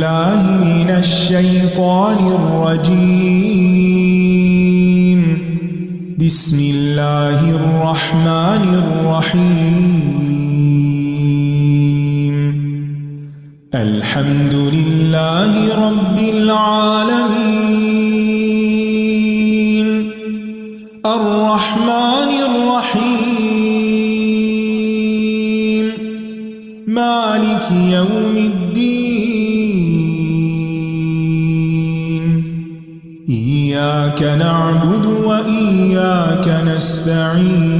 بالله من الشيطان الرجيم. بسم الله الرحمن الرحيم. الحمد لله رب العالمين الرحمن الرحيم مالك يوم الدين. إياك نعبد وإياك نستعين.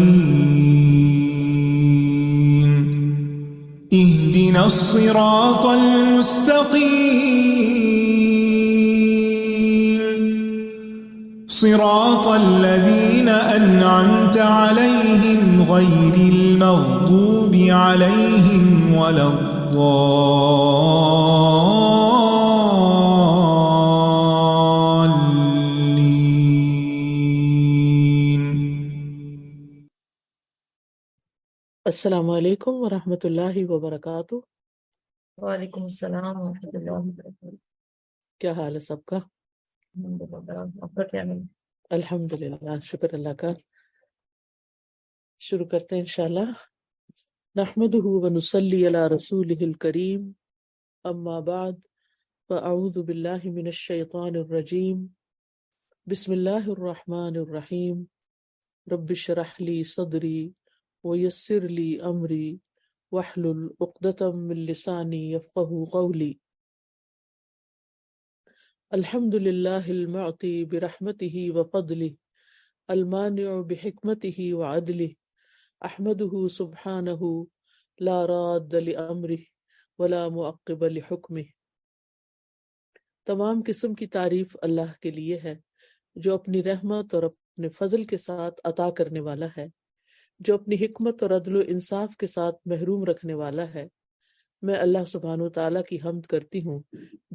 اهدنا الصراط المستقيم صراط الذين أنعمت عليهم غير المغضوب عليهم ولا الضالين. السلام علیکم ورحمۃ اللہ وبرکاتہ۔ وعلیکم السلام ورحمۃ اللہ وبرکاتہ۔ کیا حال ہے سب کا؟ الحمدللہ، آپ کا کیا ہے؟ الحمدللہ، شکر اللہ کا۔ شروع کرتے ہیں انشاءاللہ۔ نحمدہ ونصلی علی رسولہ الکریم، اما بعد فاعوذ باللہ من الشیطان الرجیم، بسم اللہ الرحمن الرحیم، رب اشرح لی صدری ویسر لی امری واحلل عقدۃ من لسانی یفقہوا قولی۔ الحمد للہ المعطی برحمتہ وفضلہ، المانع بحکمتہ وعدلہ، احمدہ سبحانہ لا راد لامرہ ولا معقب لحکمہ۔ تمام قسم کی تعریف اللہ کے لیے ہے جو اپنی رحمت اور اپنے فضل کے ساتھ عطا کرنے والا ہے، جو اپنی حکمت اور عدل و انصاف کے ساتھ محروم رکھنے والا ہے۔ میں اللہ سبحانہ و تعالیٰ کی حمد کرتی ہوں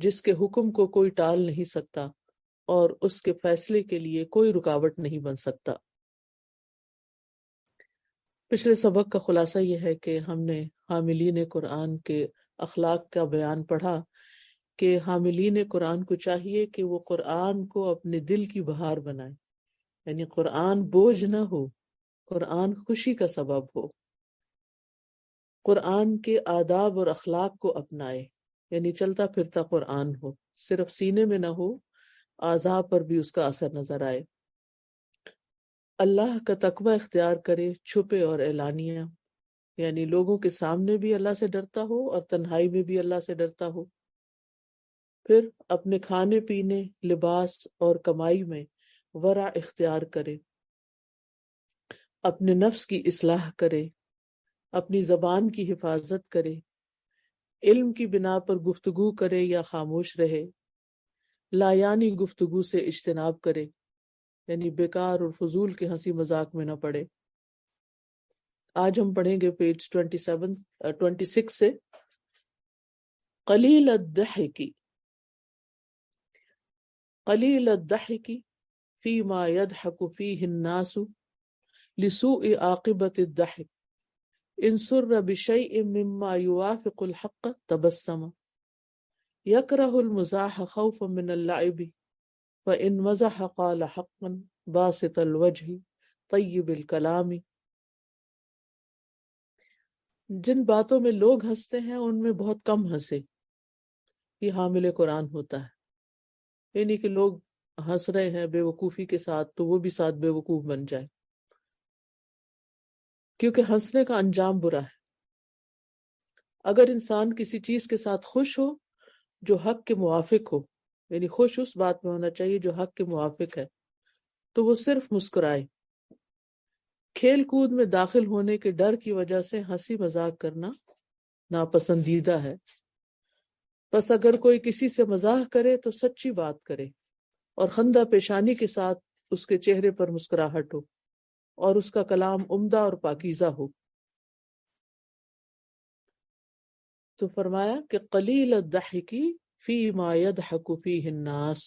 جس کے حکم کو کوئی ٹال نہیں سکتا اور اس کے فیصلے کے لیے کوئی رکاوٹ نہیں بن سکتا۔ پچھلے سبق کا خلاصہ یہ ہے کہ ہم نے حاملین قرآن کے اخلاق کا بیان پڑھا کہ حاملین قرآن کو چاہیے کہ وہ قرآن کو اپنے دل کی بہار بنائیں، یعنی قرآن بوجھ نہ ہو، قرآن خوشی کا سبب ہو، قرآن کے آداب اور اخلاق کو اپنائے، یعنی چلتا پھرتا قرآن ہو، صرف سینے میں نہ ہو، اعضاء پر بھی اس کا اثر نظر آئے۔ اللہ کا تقوی اختیار کرے، چھپے اور اعلانیہ، یعنی لوگوں کے سامنے بھی اللہ سے ڈرتا ہو اور تنہائی میں بھی اللہ سے ڈرتا ہو۔ پھر اپنے کھانے پینے، لباس اور کمائی میں ورع اختیار کرے، اپنے نفس کی اصلاح کرے، اپنی زبان کی حفاظت کرے، علم کی بنا پر گفتگو کرے یا خاموش رہے، لایانی گفتگو سے اجتناب کرے، یعنی بیکار اور فضول کے ہنسی مذاق میں نہ پڑے۔ آج ہم پڑھیں گے پیج 26 سے۔ قلیل الضحک فیما یضحک فیہ الناس لسوء عاقبۃ الضحک، ان سر بشیء مما یوافق الحق تبسم، یکرہ المزاح خوفا من اللعب، فإن مزح قال حقا باسط الوجہ طیب الکلام۔ جن باتوں میں لوگ ہنستے ہیں ان میں بہت کم ہنسے، یہ حامل قرآن ہوتا ہے، یعنی کہ لوگ ہنس رہے ہیں بے وقوفی کے ساتھ تو وہ بھی ساتھ بے وقوف بن جائے، کیونکہ ہنسنے کا انجام برا ہے۔ اگر انسان کسی چیز کے ساتھ خوش ہو جو حق کے موافق ہو، یعنی خوش اس بات میں ہونا چاہیے جو حق کے موافق ہے، تو وہ صرف مسکرائے۔ کھیل کود میں داخل ہونے کے ڈر کی وجہ سے ہنسی مذاق کرنا ناپسندیدہ ہے۔ بس اگر کوئی کسی سے مزاح کرے تو سچی بات کرے اور خندہ پیشانی کے ساتھ اس کے چہرے پر مسکراہٹ ہو اور اس کا کلام عمدہ اور پاکیزہ ہو۔ تو فرمایا کہ قلیل الضحک فی ما یضحک فیہ الناس،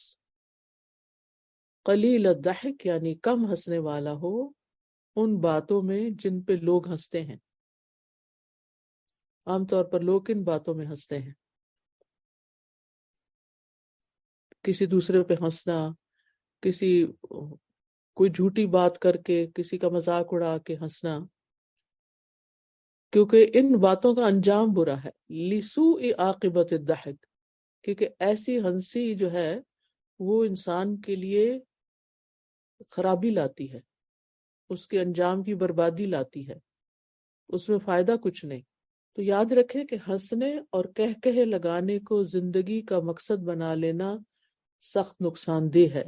قلیل الضحک یعنی کم ہنسنے والا ہو ان باتوں میں جن پہ لوگ ہنستے ہیں۔ عام طور پر لوگ کن باتوں میں ہنستے ہیں؟ کسی دوسرے پہ ہنسنا، کسی کوئی جھوٹی بات کر کے کسی کا مذاق اڑا کے ہنسنا، کیونکہ ان باتوں کا انجام برا ہے. لسوء عاقبت الضحک، کیونکہ ایسی ہنسی جو ہے وہ انسان کے لیے خرابی لاتی ہے، اس کے انجام کی بربادی لاتی ہے، اس میں فائدہ کچھ نہیں. تو یاد رکھیں کہ ہنسنے اور کہے لگانے کو زندگی کا مقصد بنا لینا سخت نقصان دہ ہے.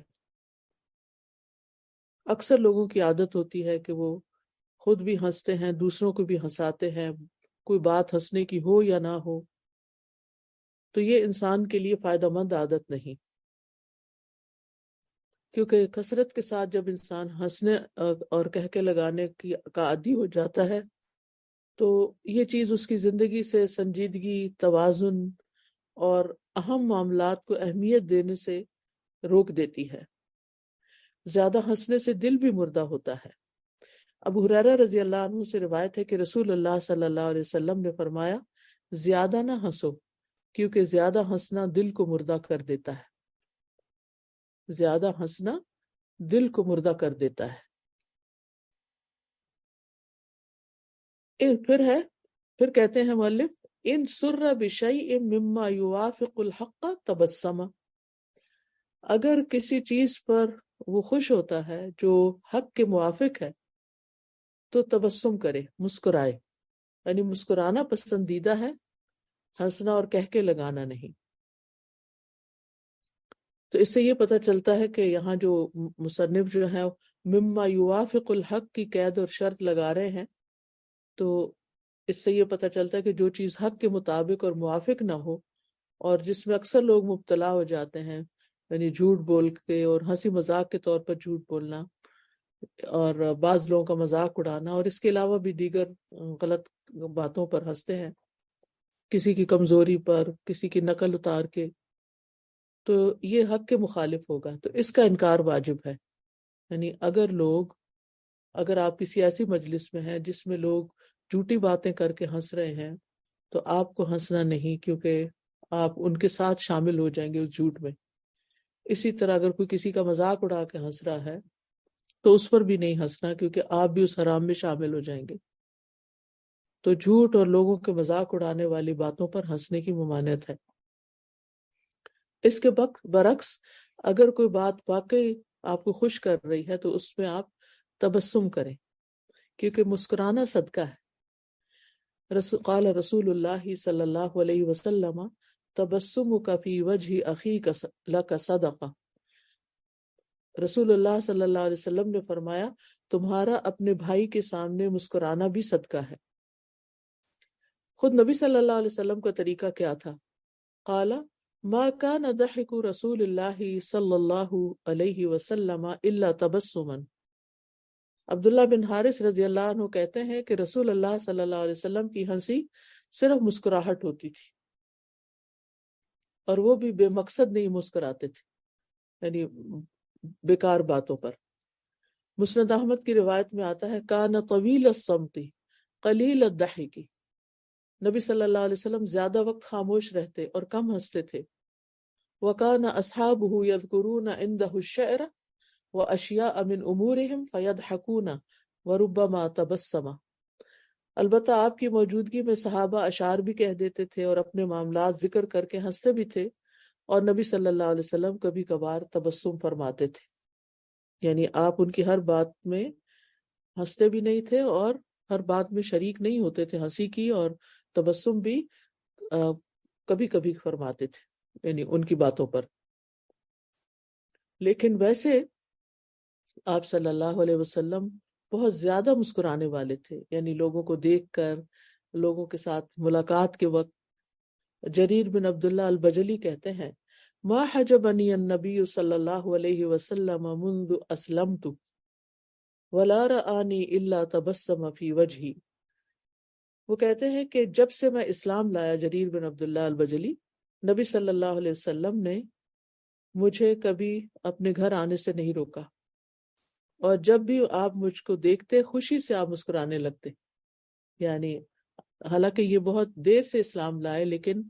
اکثر لوگوں کی عادت ہوتی ہے کہ وہ خود بھی ہنستے ہیں، دوسروں کو بھی ہنساتے ہیں، کوئی بات ہنسنے کی ہو یا نہ ہو. تو یہ انسان کے لیے فائدہ مند عادت نہیں، کیونکہ کثرت کے ساتھ جب انسان ہنسنے اور کہے لگانے کا عادی ہو جاتا ہے تو یہ چیز اس کی زندگی سے سنجیدگی، توازن اور اہم معاملات کو اہمیت دینے سے روک دیتی ہے. زیادہ ہنسنے سے دل بھی مردہ ہوتا ہے. ابو ہریرہ رضی اللہ عنہ سے روایت ہے کہ رسول اللہ صلی اللہ علیہ وسلم نے فرمایا، زیادہ نہ ہنسو کیونکہ زیادہ ہنسنا دل کو مردہ کر دیتا ہے. زیادہ ہنسنا دل کو مردہ کر دیتا ہے. پھر کہتے ہیں مؤلف، ان سر بشیء مما یوافق الحق تبسم، اگر کسی چیز پر وہ خوش ہوتا ہے جو حق کے موافق ہے تو تبسم کرے، مسکرائے. یعنی مسکرانا پسندیدہ ہے، ہنسنا اور کہکے لگانا نہیں. تو اس سے یہ پتہ چلتا ہے کہ یہاں جو مصنف جو ہے مما یوافق الحق کی قید اور شرط لگا رہے ہیں، تو اس سے یہ پتہ چلتا ہے کہ جو چیز حق کے مطابق اور موافق نہ ہو اور جس میں اکثر لوگ مبتلا ہو جاتے ہیں، یعنی جھوٹ بول کے اور ہنسی مذاق کے طور پر جھوٹ بولنا اور بعض لوگوں کا مذاق اڑانا، اور اس کے علاوہ بھی دیگر غلط باتوں پر ہنستے ہیں، کسی کی کمزوری پر، کسی کی نقل اتار کے، تو یہ حق کے مخالف ہوگا. تو اس کا انکار واجب ہے. یعنی اگر آپ کسی ایسی مجلس میں ہیں جس میں لوگ جھوٹی باتیں کر کے ہنس رہے ہیں تو آپ کو ہنسنا نہیں، کیونکہ آپ ان کے ساتھ شامل ہو جائیں گے اس جھوٹ میں. اسی طرح اگر کوئی کسی کا مذاق اڑا کے ہنس رہا ہے تو اس پر بھی نہیں ہنسنا، کیونکہ آپ بھی اس حرام میں شامل ہو جائیں گے. تو جھوٹ اور لوگوں کے مذاق اڑانے والی باتوں پر ہنسنے کی ممانعت ہے. اس کے برعکس اگر کوئی بات واقعی آپ کو خوش کر رہی ہے تو اس میں آپ تبسم کریں، کیونکہ مسکرانا صدقہ ہے. قال رسول اللہ صلی اللہ علیہ وسلم تبسمک فی وجہ اخیک لک صدقہ. رسول اللہ صلی اللہ علیہ وسلم نے فرمایا، تمہارا اپنے بھائی کے سامنے مسکرانا بھی صدقہ ہے. خود نبی صلی اللہ علیہ وسلم کا طریقہ کیا تھا؟ قال ما كان ضحك رسول اللہ صلی اللہ علیہ وسلم الا تبسما. عبداللہ بن حارث رضی اللہ عنہ کہتے ہیں کہ رسول اللہ صلی اللہ علیہ وسلم کی ہنسی صرف مسکراہٹ ہوتی تھی، اور وہ بھی بے مقصد نہیں مسکراتے تھے، یعنی بیکار باتوں پر. مسند احمد کی روایت میں آتا ہے، کان طویل الصمت قلیل الضحک. نبی صلی اللہ علیہ وسلم زیادہ وقت خاموش رہتے اور کم ہنستے تھے. وَكَانَ أَصْحَابُهُ يَذْكُرُونَ عِنْدَهُ الشَّعْرَ وَأَشْيَاءَ مِنْ أُمُورِهِمْ فَيَضْحَكُونَ وَرُبَّمَا تَبَسَّمَ. البتہ آپ کی موجودگی میں صحابہ اشعار بھی کہہ دیتے تھے اور اپنے معاملات ذکر کر کے ہنستے بھی تھے، اور نبی صلی اللہ علیہ وسلم کبھی کبھار تبسم فرماتے تھے. یعنی آپ ان کی ہر بات میں ہنستے بھی نہیں تھے اور ہر بات میں شریک نہیں ہوتے تھے، ہنسی کی اور تبسم بھی کبھی کبھی فرماتے تھے، یعنی ان کی باتوں پر. لیکن ویسے آپ صلی اللہ علیہ وسلم بہت زیادہ مسکرانے والے تھے، یعنی لوگوں کو دیکھ کر، لوگوں کے ساتھ ملاقات کے وقت. جریر بن عبداللہ البجلی کہتے ہیں، ما حجبنی النبی صلی اللہ علیہ وسلم منذ اسلمت ولا رآنی الا تبسم فی وجہی. وہ کہتے ہیں کہ جب سے میں اسلام لایا، جریر بن عبداللہ البجلی، نبی صلی اللہ علیہ وسلم نے مجھے کبھی اپنے گھر آنے سے نہیں روکا، اور جب بھی آپ مجھ کو دیکھتے خوشی سے آپ مسکرانے لگتے. یعنی حالانکہ یہ بہت دیر سے اسلام لائے، لیکن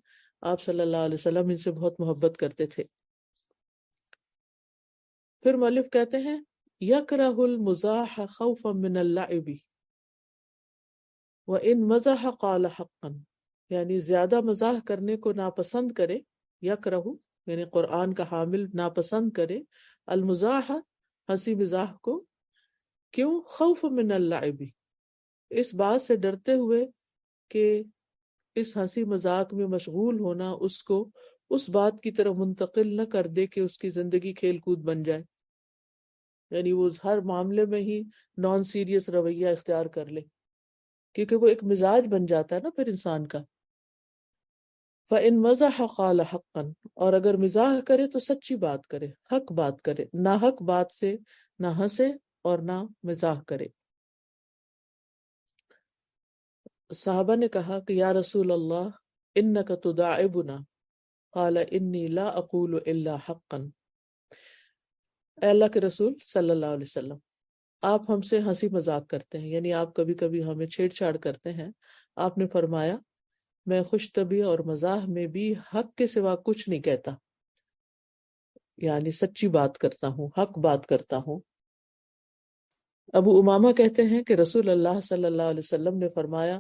آپ صلی اللہ علیہ وسلم ان سے بہت محبت کرتے تھے. پھر مؤلف کہتے ہیں یکرہ المزاح خوفا من اللعب وان مزح قال حقا، یعنی زیادہ مزاح کرنے کو ناپسند کرے، یکرہ یعنی قرآن کا حامل ناپسند کرے، المزاح ہنسی مزاح کو، کیوں؟ خوف من اللعب، اس بات سے ڈرتے ہوئے کہ اس ہنسی مذاق میں مشغول ہونا اس کو اس بات کی طرف منتقل نہ کر دے کہ اس کی زندگی کھیل کود بن جائے، یعنی وہ ہر معاملے میں ہی نان سیریس رویہ اختیار کر لے، کیونکہ وہ ایک مزاج بن جاتا ہے نا پھر انسان کا۔ فَإِن مَزَحَ قَالَ حَقًّا، اور اگر مزاح کرے تو سچی بات کرے، حق بات کرے، نہ حق بات سے نہ ہنسے اور نہ مزاح کرے۔ صحابہ نے کہا کہ یا رسول اللہ انک تداعبنا، قال انی لا اقول الا حقا، اے اللہ کے رسول صلی اللہ علیہ وسلم، آپ ہم سے ہنسی مذاق کرتے ہیں، یعنی آپ کبھی کبھی ہمیں چھیڑ چھاڑ کرتے ہیں۔ آپ نے فرمایا میں خوش طبعی اور مزاح میں بھی حق کے سوا کچھ نہیں کہتا، یعنی سچی بات کرتا ہوں، حق بات کرتا ہوں۔ ابو امامہ کہتے ہیں کہ رسول اللہ صلی اللہ علیہ وسلم نے فرمایا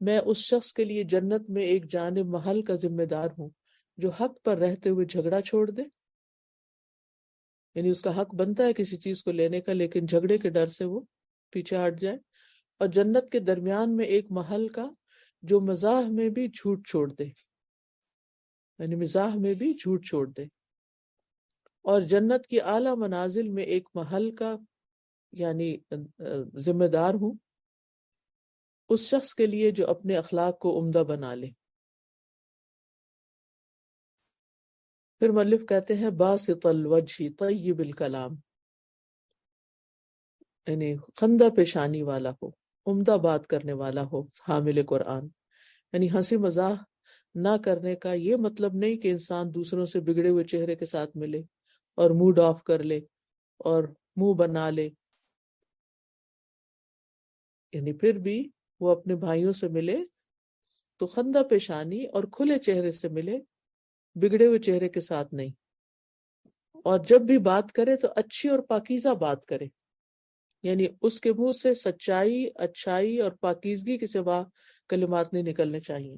میں اس شخص کے لیے جنت میں ایک جانب محل کا ذمہ دار ہوں جو حق پر رہتے ہوئے جھگڑا چھوڑ دے، یعنی اس کا حق بنتا ہے کسی چیز کو لینے کا لیکن جھگڑے کے ڈر سے وہ پیچھے ہٹ جائے، اور جنت کے درمیان میں ایک محل کا جو مزاح میں بھی جھوٹ چھوڑ دے، یعنی مزاح میں بھی جھوٹ چھوڑ دے، اور جنت کی اعلیٰ منازل میں ایک محل کا یعنی ذمہ دار ہوں اس شخص کے لیے جو اپنے اخلاق کو عمدہ بنا لے۔ پھر مؤلف کہتے ہیں باسط الوجہ طیب الکلام، یعنی خندہ پیشانی والا ہو، عمدہ بات کرنے والا ہو، حامل قرآن، یعنی ہنسی مزاح نہ کرنے کا یہ مطلب نہیں کہ انسان دوسروں سے بگڑے ہوئے چہرے کے ساتھ ملے اور موڈ آف کر لے اور منہ بنا لے، یعنی پھر بھی وہ اپنے بھائیوں سے ملے تو خندہ پیشانی اور کھلے چہرے سے ملے، بگڑے ہوئے چہرے کے ساتھ نہیں، اور جب بھی بات کرے تو اچھی اور پاکیزہ بات کرے، یعنی اس کے منہ سے سچائی، اچھائی اور پاکیزگی کے سوا کلمات نہیں نکلنے چاہیے،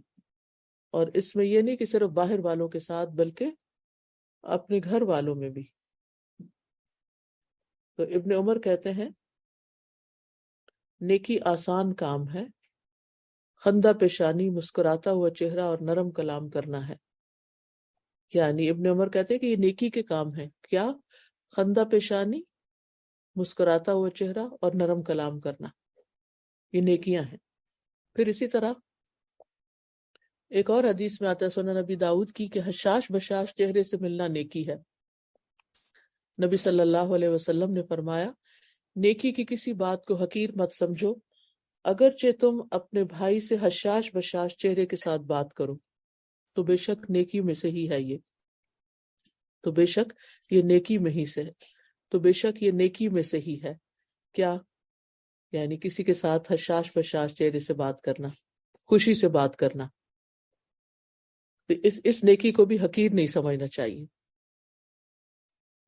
اور اس میں یہ نہیں کہ صرف باہر والوں کے ساتھ بلکہ اپنے گھر والوں میں بھی۔ تو ابن عمر کہتے ہیں نیکی آسان کام ہے، خندہ پیشانی، مسکراتا ہوا چہرہ اور نرم کلام کرنا ہے، یعنی ابن عمر کہتے ہیں کہ یہ نیکی کے کام ہے، کیا؟ خندہ پیشانی، مسکراتا ہوا چہرہ اور نرم کلام کرنا، یہ نیکیاں ہیں۔ پھر اسی طرح ایک اور حدیث میں آتا ہے سنن نبی داؤد کی کہ حشاش بشاش چہرے سے ملنا نیکی ہے۔ نبی صلی اللہ علیہ وسلم نے فرمایا نیکی کی کسی بات کو حقیر مت سمجھو، اگرچہ تم اپنے بھائی سے حشاش بشاش چہرے کے ساتھ بات کرو تو بے شک نیکی میں سے ہی ہے یہ، تو بے شک یہ نیکی میں ہی سے ہے، تو بے شک یہ نیکی میں سے ہی ہے، کیا؟ یعنی کسی کے ساتھ حشاش بشاش چہرے سے بات کرنا، خوشی سے بات کرنا، اس نیکی کو بھی حقیر نہیں سمجھنا چاہیے۔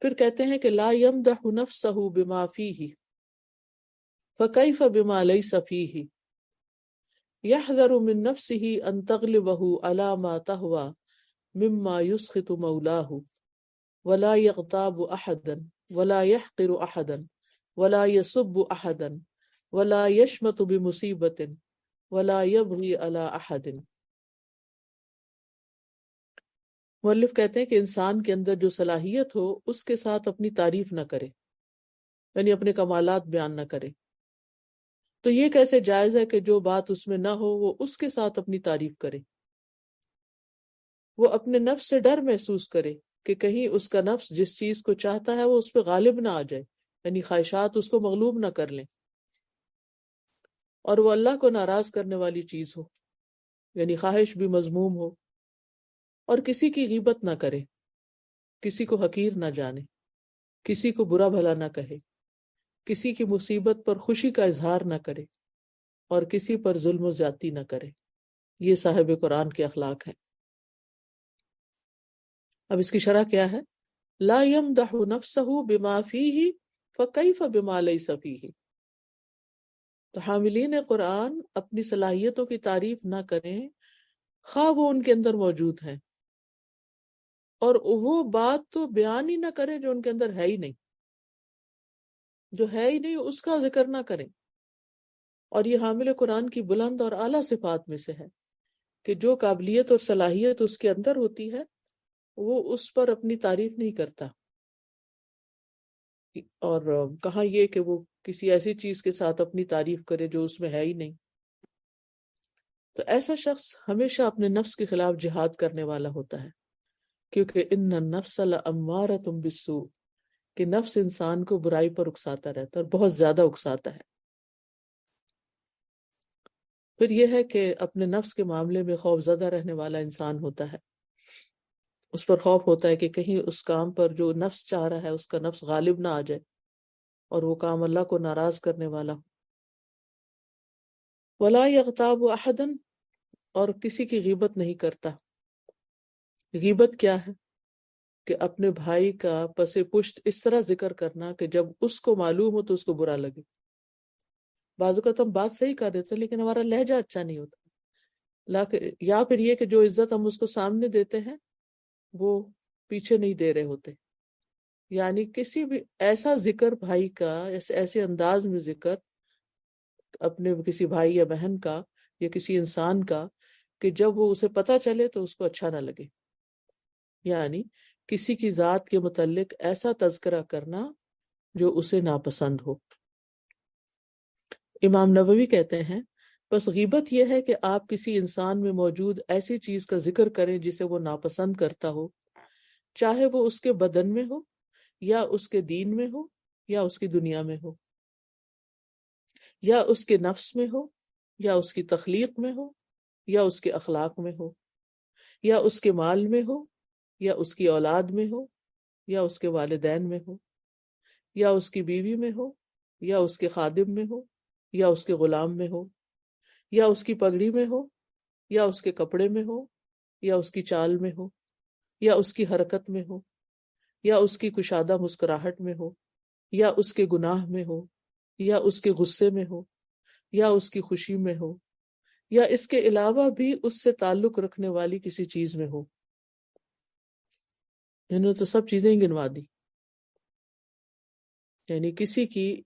پھر کہتے ہیں کہ لا یمدح نفسہ بما فیہ فکیف بما لیس فیہ، یحذر من نفسہ ان تغلبہ علی ما تہوی مما یسخط مولاہ، ولا یغتاب احدا ولا یحقر احدا ولا یسب احدا ولا یشمت بمصیبت ولا یبغی علی احد۔ مؤلف کہتے ہیں کہ انسان کے اندر جو صلاحیت ہو اس کے ساتھ اپنی تعریف نہ کرے، یعنی اپنے کمالات بیان نہ کرے، تو یہ کیسے جائز ہے کہ جو بات اس میں نہ ہو وہ اس کے ساتھ اپنی تعریف کرے؟ وہ اپنے نفس سے ڈر محسوس کرے کہ کہیں اس کا نفس جس چیز کو چاہتا ہے وہ اس پہ غالب نہ آ جائے، یعنی خواہشات اس کو مغلوب نہ کر لیں، اور وہ اللہ کو ناراض کرنے والی چیز ہو، یعنی خواہش بھی مذموم ہو، اور کسی کی غیبت نہ کرے، کسی کو حقیر نہ جانے، کسی کو برا بھلا نہ کہے، کسی کی مصیبت پر خوشی کا اظہار نہ کرے، اور کسی پر ظلم و زیادتی نہ کرے۔ یہ صاحب قرآن کے اخلاق ہیں۔ اب اس کی شرح کیا ہے؟ لا يمدح نفسه بما فيه فكيف بما ليس فيه. تو حاملین قرآن اپنی صلاحیتوں کی تعریف نہ کریں خواہ وہ ان کے اندر موجود ہیں، اور وہ بات تو بیان ہی نہ کریں جو ان کے اندر ہے ہی نہیں، جو ہے ہی نہیں اس کا ذکر نہ کریں. اور یہ حامل قرآن کی بلند اور اعلیٰ صفات میں سے ہے کہ جو قابلیت اور صلاحیت اس کے اندر ہوتی ہے وہ اس پر اپنی تعریف نہیں کرتا، اور کہاں یہ کہ وہ کسی ایسی چیز کے ساتھ اپنی تعریف کرے جو اس میں ہے ہی نہیں. تو ایسا شخص ہمیشہ اپنے نفس کے خلاف جہاد کرنے والا ہوتا ہے، کیونکہ ان النفس لامارۃ بالسوء، کہ نفس انسان کو برائی پر اکساتا رہتا ہے اور بہت زیادہ اکساتا ہے. پھر یہ ہے کہ اپنے نفس کے معاملے میں خوف زدہ رہنے والا انسان ہوتا ہے، اس پر خوف ہوتا ہے کہ کہیں اس کام پر جو نفس چاہ رہا ہے اس کا نفس غالب نہ آ جائے اور وہ کام اللہ کو ناراض کرنے والا ہو. ولا یغتاب احدا، اور کسی کی غیبت نہیں کرتا. غیبت کیا ہے؟ کہ اپنے بھائی کا پس پشت اس طرح ذکر کرنا کہ جب اس کو معلوم ہو تو اس کو برا لگے. بعض اوقات ہم بات صحیح کر دیتے ہیں لیکن ہمارا لہجہ اچھا نہیں ہوتا، یا پھر یہ کہ جو عزت ہم اس کو سامنے دیتے ہیں وہ پیچھے نہیں دے رہے ہوتے. یعنی کسی بھی ایسا ذکر بھائی کا، ایسے انداز میں ذکر اپنے کسی بھائی یا بہن کا یا کسی انسان کا کہ جب وہ اسے پتہ چلے تو اس کو اچھا نہ لگے. یعنی کسی کی ذات کے متعلق ایسا تذکرہ کرنا جو اسے ناپسند ہو. امام نووی کہتے ہیں بس غیبت یہ ہے کہ آپ کسی انسان میں موجود ایسی چیز کا ذکر کریں جسے وہ ناپسند کرتا ہو، چاہے وہ اس کے بدن میں ہو یا اس کے دین میں ہو یا اس کی دنیا میں ہو، یا اس کے نفس میں ہو یا اس کی تخلیق میں ہو یا اس کے اخلاق میں ہو، یا اس کے مال میں ہو یا اس کی اولاد میں ہو یا اس کے والدین میں ہو، یا اس کی بیوی میں ہو یا اس کے خادم میں ہو یا اس کے غلام میں ہو، یا اس کی پگڑی میں ہو یا اس کے کپڑے میں ہو یا اس کی چال میں ہو یا اس کی حرکت میں ہو یا اس کی کشادہ مسکراہٹ میں ہو یا اس کے گناہ میں ہو یا اس کے غصے میں ہو یا اس کی خوشی میں ہو یا اس کے علاوہ بھی اس سے تعلق رکھنے والی کسی چیز میں ہو. انہوں نے تو سب چیزیں ہی گنوا دی. یعنی کسی کی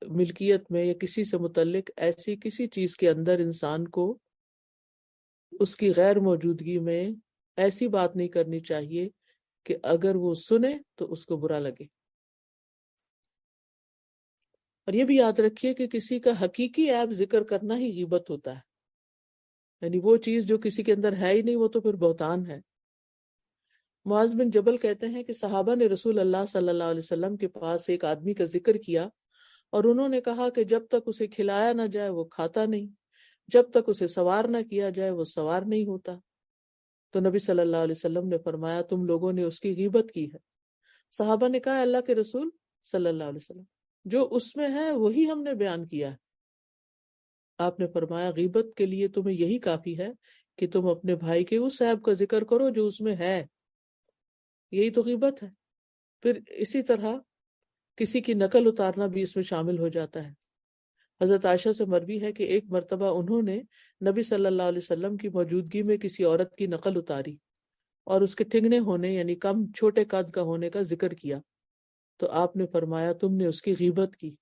ملکیت میں یا کسی سے متعلق ایسی کسی چیز کے اندر انسان کو اس کی غیر موجودگی میں ایسی بات نہیں کرنی چاہیے کہ اگر وہ سنے تو اس کو برا لگے. اور یہ بھی یاد رکھیے کہ کسی کا حقیقی عیب ذکر کرنا ہی غیبت ہوتا ہے. یعنی وہ چیز جو کسی کے اندر ہے ہی نہیں وہ تو پھر بہتان ہے. معاذ بن جبل کہتے ہیں کہ صحابہ نے رسول اللہ صلی اللہ علیہ وسلم کے پاس ایک آدمی کا ذکر کیا اور انہوں نے کہا کہ جب تک اسے کھلایا نہ جائے وہ کھاتا نہیں، جب تک اسے سوار نہ کیا جائے وہ سوار نہیں ہوتا. تو نبی صلی اللہ علیہ وسلم نے فرمایا تم لوگوں نے اس کی غیبت کی ہے. صحابہ نے کہا اللہ کے رسول صلی اللہ علیہ وسلم جو اس میں ہے وہی ہم نے بیان کیا ہے. آپ نے فرمایا غیبت کے لیے تمہیں یہی کافی ہے کہ تم اپنے بھائی کے اس عیب کا ذکر کرو جو اس میں ہے، یہی تو غیبت ہے. پھر اسی طرح کسی کی نقل اتارنا بھی اس میں شامل ہو جاتا ہے. حضرت عائشہ سے مروی ہے کہ ایک مرتبہ انہوں نے نبی صلی اللہ علیہ وسلم کی موجودگی میں کسی عورت کی نقل اتاری اور اس کے ٹھگنے ہونے یعنی کم چھوٹے قد کا ہونے کا ذکر کیا. تو آپ نے فرمایا تم نے اس کی غیبت کی.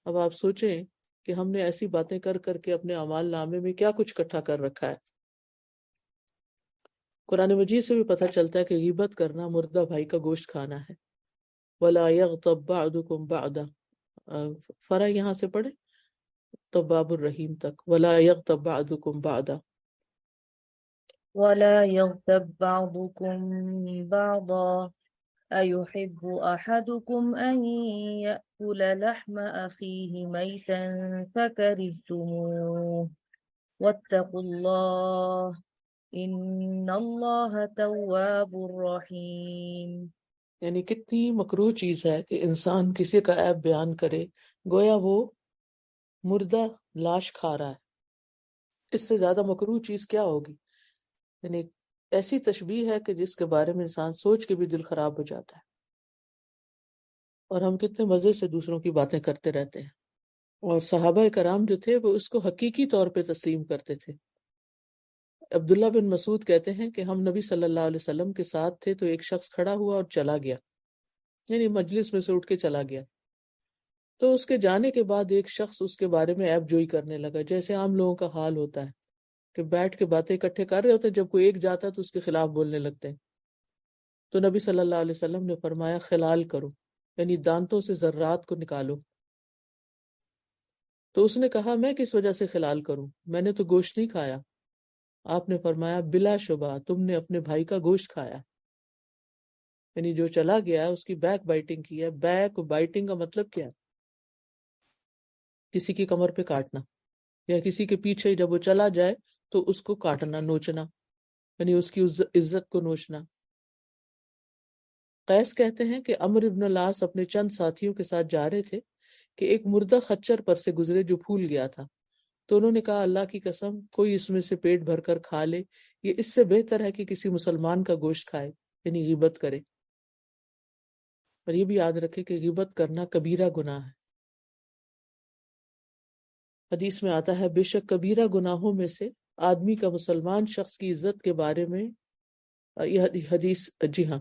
اب آپ سوچیں کہ ہم نے ایسی باتیں کر کر کے اپنے اعمال نامے میں کیا کچھ اکٹھا کر رکھا ہے. قرآن مجید سے بھی پتہ چلتا ہے کہ غیبت کرنا مردہ بھائی کا گوشت کھانا ہے. وَلَا يَغْتَبْ بَعْضُكُمْ بَعْضًا، فرا یہاں سے پڑھے تواب الرحیم تک. وَلَا يَغْتَبْ بَعْضُكُمْ بَعْضًا، ولا يغتب بعضكم بعضا أيحب أحدكم أن يأكل لحم أخيه ميتا فكرهتموه واتقوا الله إن الله تواب رحيم. یعنی کتنی مکروہ چیز ہے کہ انسان کسی کا عیب بیان کرے گویا وہ مردہ لاش کھا رہا ہے. اس سے زیادہ مکروہ چیز کیا ہوگی؟ یعنی ایسی تشبیہ ہے کہ جس کے بارے میں انسان سوچ کے بھی دل خراب ہو جاتا ہے. اور ہم کتنے مزے سے دوسروں کی باتیں کرتے رہتے ہیں. اور صحابہ کرام جو تھے وہ اس کو حقیقی طور پہ تسلیم کرتے تھے. عبداللہ بن مسعود کہتے ہیں کہ ہم نبی صلی اللہ علیہ وسلم کے ساتھ تھے تو ایک شخص کھڑا ہوا اور چلا گیا، یعنی مجلس میں سے اٹھ کے چلا گیا. تو اس کے جانے کے بعد ایک شخص اس کے بارے میں عیب جوئی کرنے لگا، جیسے عام لوگوں کا حال ہوتا ہے کہ بیٹھ کے باتیں اکٹھے کر رہے ہوتے ہیں، جب کوئی ایک جاتا ہے تو اس کے خلاف بولنے لگتے ہیں. تو نبی صلی اللہ علیہ وسلم نے فرمایا خلال کرو، یعنی دانتوں سے ذرات کو نکالو. تو اس نے کہا میں کس وجہ سے خلال کروں، میں نے تو گوشت نہیں کھایا. آپ نے فرمایا بلا شبہ تم نے اپنے بھائی کا گوشت کھایا. یعنی جو چلا گیا ہے اس کی بیک بائٹنگ کی ہے. بیک بائٹنگ کا مطلب کیا ہے؟ کسی کی کمر پہ کاٹنا، یا کسی کے پیچھے جب وہ چلا جائے تو اس کو کاٹنا، نوچنا، یعنی اس کی عزت کو نوچنا. قیس کہتے ہیں کہ عمرو ابن العاص اپنے چند ساتھیوں کے ساتھ جا رہے تھے کہ ایک مردہ خچر پر سے گزرے جو پھول گیا تھا. تو انہوں نے کہا اللہ کی قسم کوئی اس میں سے پیٹ بھر کر کھا لے، یہ اس سے بہتر ہے کہ کسی مسلمان کا گوشت کھائے، یعنی غیبت کرے. اور یہ بھی یاد رکھے کہ غیبت کرنا کبیرہ گناہ ہے. حدیث میں آتا ہے بے شک کبیرہ گناہوں میں سے آدمی کا مسلمان شخص کی عزت کے بارے میں، یہ حدیث جی ہاں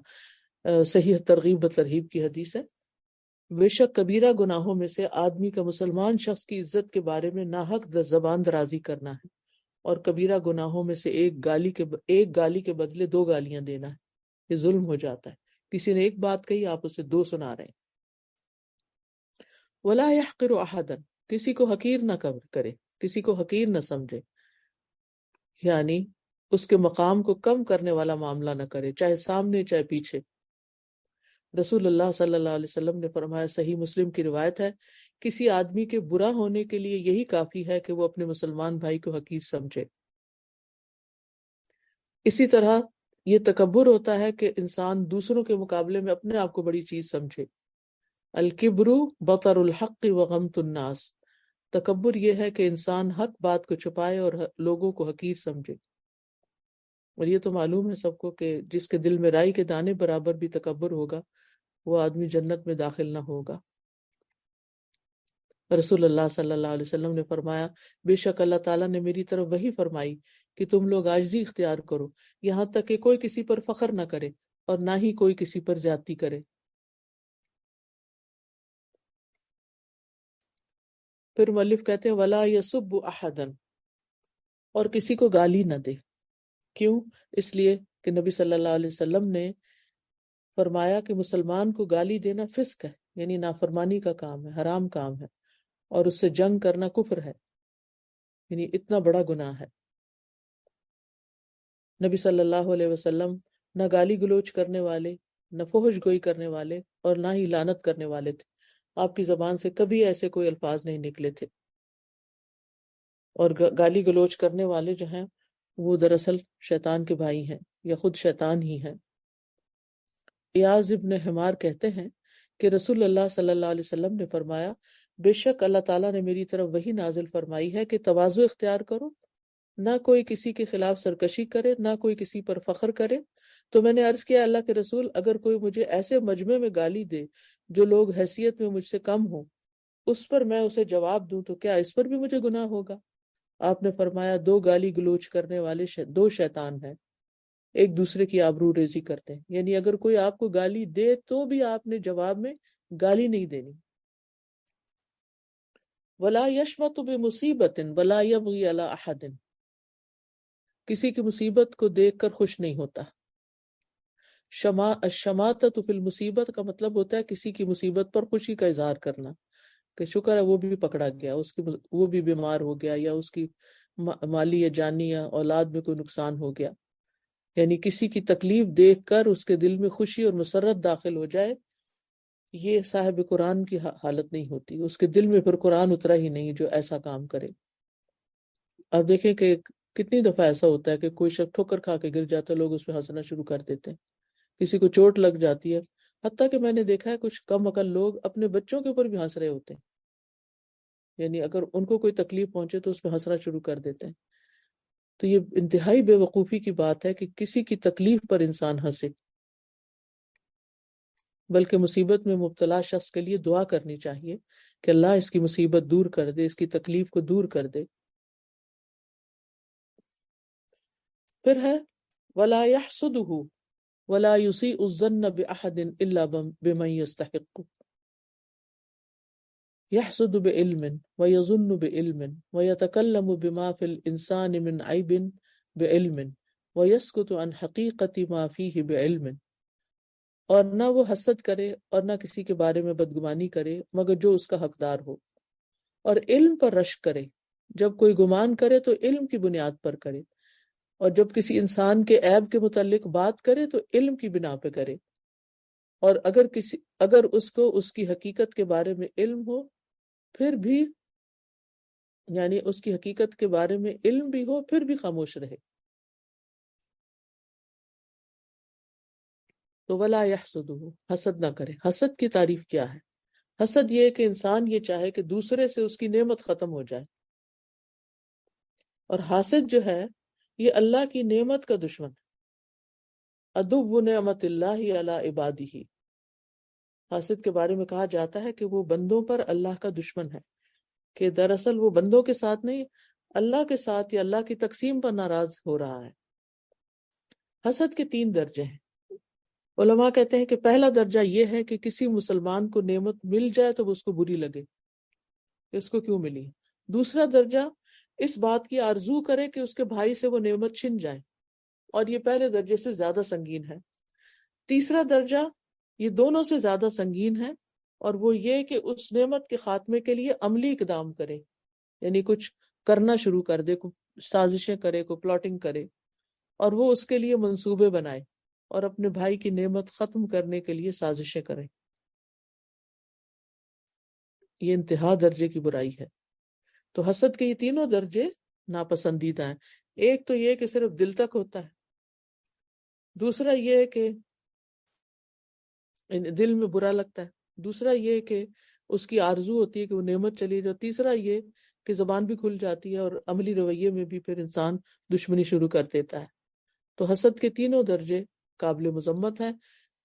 صحیح ترغیب و ترہیب کی حدیث ہے. بے شک کبیرہ گناہوں میں سے آدمی کا مسلمان شخص کی عزت کے بارے میں ناحق زبان درازی کرنا ہے، اور کبیرہ گناہوں میں سے ایک گالی کے بدلے 2 گالیاں دینا ہے. یہ ظلم ہو جاتا ہے. کسی نے ایک بات کہی، آپ اسے 2 سنا رہے ہیں. ولا يحقر احدا، کسی کو حقیر نہ کرے، کسی کو حقیر نہ سمجھے، یعنی اس کے مقام کو کم کرنے والا معاملہ نہ کرے، چاہے سامنے چاہے پیچھے. رسول اللہ صلی اللہ علیہ وسلم نے فرمایا، صحیح مسلم کی روایت ہے، کسی آدمی کے برا ہونے کے لیے یہی کافی ہے کہ وہ اپنے مسلمان بھائی کو حقیر سمجھے. اسی طرح یہ تکبر ہوتا ہے کہ انسان دوسروں کے مقابلے میں اپنے آپ کو بڑی چیز سمجھے. الکبر بطر الحق وغمط الناس، تکبر یہ ہے کہ انسان حق بات کو چھپائے اور لوگوں کو حقیر سمجھے. اور یہ تو معلوم ہے سب کو کہ جس کے دل میں رائی کے دانے برابر بھی تکبر ہوگا وہ آدمی جنت میں داخل نہ ہوگا. رسول اللہ صلی اللہ علیہ وسلم نے فرمایا، بے شک اللہ تعالیٰ نے میری طرف وحی فرمائی کہ تم لوگ عاجزی اختیار کرو، یہاں تک کہ کوئی کسی پر فخر نہ کرے اور نہ ہی کوئی کسی پر زیادتی کرے. پھر مؤلف کہتے ہیں ولا یسب احدا، اور کسی کو گالی نہ دے. کیوں؟ اس لیے کہ نبی صلی اللہ علیہ وسلم نے فرمایا کہ مسلمان کو گالی دینا فسق ہے، یعنی نافرمانی کا کام ہے، حرام کام ہے، اور اس سے جنگ کرنا کفر ہے، یعنی اتنا بڑا گناہ ہے. نبی صلی اللہ علیہ وسلم نہ گالی گلوچ کرنے والے، نہ فحش گوئی کرنے والے، اور نہ ہی لعنت کرنے والے تھے. آپ کی زبان سے کبھی ایسے کوئی الفاظ نہیں نکلے تھے. اور گالی گلوچ کرنے والے جو ہیں وہ دراصل شیطان کے بھائی ہیں یا خود شیطان ہی ہیں. ایاز ابن حمار کہتے ہیں کہ رسول اللہ صلی اللہ علیہ وسلم نے فرمایا، بے شک اللہ تعالیٰ نے میری طرف وحی نازل فرمائی ہے کہ تواضع اختیار کرو، نہ کوئی کسی کے خلاف سرکشی کرے، نہ کوئی کسی پر فخر کرے. تو میں نے عرض کیا اللہ کے رسول، اگر کوئی مجھے ایسے مجمع میں گالی دے جو لوگ حیثیت میں مجھ سے کم ہوں، اس پر میں اسے جواب دوں تو کیا اس پر بھی مجھے گناہ ہوگا؟ آپ نے فرمایا 2 گالی گلوچ کرنے والے 2 شیطان ہیں، ایک دوسرے کی آبرو ریزی کرتے ہیں. یعنی اگر کوئی آپ کو گالی دے تو بھی آپ نے جواب میں گالی نہیں دینی. ولا یشمت بمصیبت ولا یبغی علی احد، کسی کی مصیبت کو دیکھ کر خوش نہیں ہوتا. الشماتۃ فی المصیبت کا مطلب ہوتا ہے کسی کی مصیبت پر خوشی کا اظہار کرنا، کہ شکر ہے وہ بھی پکڑا گیا، وہ بھی بیمار ہو گیا، یا اس کی مالی یا جانی یا اولاد میں کوئی نقصان ہو گیا. یعنی کسی کی تکلیف دیکھ کر اس کے دل میں خوشی اور مسرت داخل ہو جائے، یہ صاحب قرآن کی حالت نہیں ہوتی. اس کے دل میں پھر قرآن اترا ہی نہیں جو ایسا کام کرے. اب دیکھیں کہ کتنی دفعہ ایسا ہوتا ہے کہ کوئی شخص ٹھوکر کھا کے گر جاتا ہے، لوگ اس پہ ہنسنا شروع کر دیتے ہیں. کسی کو چوٹ لگ جاتی ہے، حتیٰ کہ میں نے دیکھا ہے کچھ کم عقل لوگ اپنے بچوں کے اوپر بھی ہنس رہے ہوتے ہیں. یعنی اگر ان کو کوئی تکلیف پہنچے تو اس پہ ہنسنا شروع کر دیتے ہیں. تو یہ انتہائی بے وقوفی کی بات ہے کہ کسی کی تکلیف پر انسان ہنسے. بلکہ مصیبت میں مبتلا شخص کے لیے دعا کرنی چاہیے کہ اللہ اس کی مصیبت دور کر دے، اس کی تکلیف کو دور کر دے۔ پھر ہے وَلَا يَحْسُدُهُ وَلَا يُسِيءُ الظَّنَّ بِأَحَدٍ إِلَّا بِمَن يَسْتَحِقُّ يَحْسُدُ بِعِلْمٍ وَيَظُنُّ بِعِلْمٍ وَيَتَكَلَّمُ بِمَا فِي الْإِنسَانِ مِنْ عَيْبٍ بِعِلْمٍ وَيَسْكُتُ عَنْ حَقِيقَةِ مَا فِيهِ بِعِلْمٍ، اور نہ وہ حسد کرے اور نہ کسی کے بارے میں بدگمانی کرے مگر جو اس کا حقدار ہو، اور علم پر رشک کرے، جب کوئی گمان کرے تو علم کی بنیاد پر کرے، اور جب کسی انسان کے عیب کے متعلق بات کرے تو علم کی بنا پہ کرے، اور اگر اس کو اس کی حقیقت کے بارے میں علم ہو پھر بھی، یعنی اس کی حقیقت کے بارے میں علم بھی ہو پھر بھی خاموش رہے۔ تو ولا يحسدہ، حسد نہ کرے۔ حسد کی تعریف کیا ہے؟ حسد یہ ہے کہ انسان یہ چاہے کہ دوسرے سے اس کی نعمت ختم ہو جائے، اور حاسد جو ہے یہ اللہ کی نعمت کا دشمن ہے۔ عدو نعمت اللہ علی عبادہ، حاسد کے بارے میں کہا جاتا ہے کہ وہ بندوں پر اللہ کا دشمن ہے، کہ دراصل وہ بندوں کے ساتھ نہیں، اللہ کے ساتھ یا اللہ کی تقسیم پر ناراض ہو رہا ہے۔ حسد کے 3 درجے ہیں۔ علماء کہتے ہیں کہ پہلا درجہ یہ ہے کہ کسی مسلمان کو نعمت مل جائے تو وہ اس کو بری لگے کہ اس کو کیوں ملی۔ دوسرا درجہ اس بات کی آرزو کرے کہ اس کے بھائی سے وہ نعمت چھن جائے، اور یہ پہلے درجے سے زیادہ سنگین ہے۔ تیسرا درجہ یہ دونوں سے زیادہ سنگین ہے، اور وہ یہ کہ اس نعمت کے خاتمے کے لیے عملی اقدام کرے، یعنی کچھ کرنا شروع کر دے، کوئی سازشیں کرے، کوئی پلاٹنگ کرے، اور وہ اس کے لیے منصوبے بنائے اور اپنے بھائی کی نعمت ختم کرنے کے لیے سازشیں کرے۔ یہ انتہا درجے کی برائی ہے۔ تو حسد کے یہ تینوں درجے ناپسندیدہ ہیں۔ ایک تو یہ کہ صرف دل تک ہوتا ہے، دوسرا یہ کہ دل میں برا لگتا ہے، دوسرا یہ کہ اس کی آرزو ہوتی ہے کہ وہ نعمت چلی جائے، تیسرا یہ کہ زبان بھی کھل جاتی ہے اور عملی رویے میں بھی پھر انسان دشمنی شروع کر دیتا ہے۔ تو حسد کے تینوں درجے قابل مذمت ہیں۔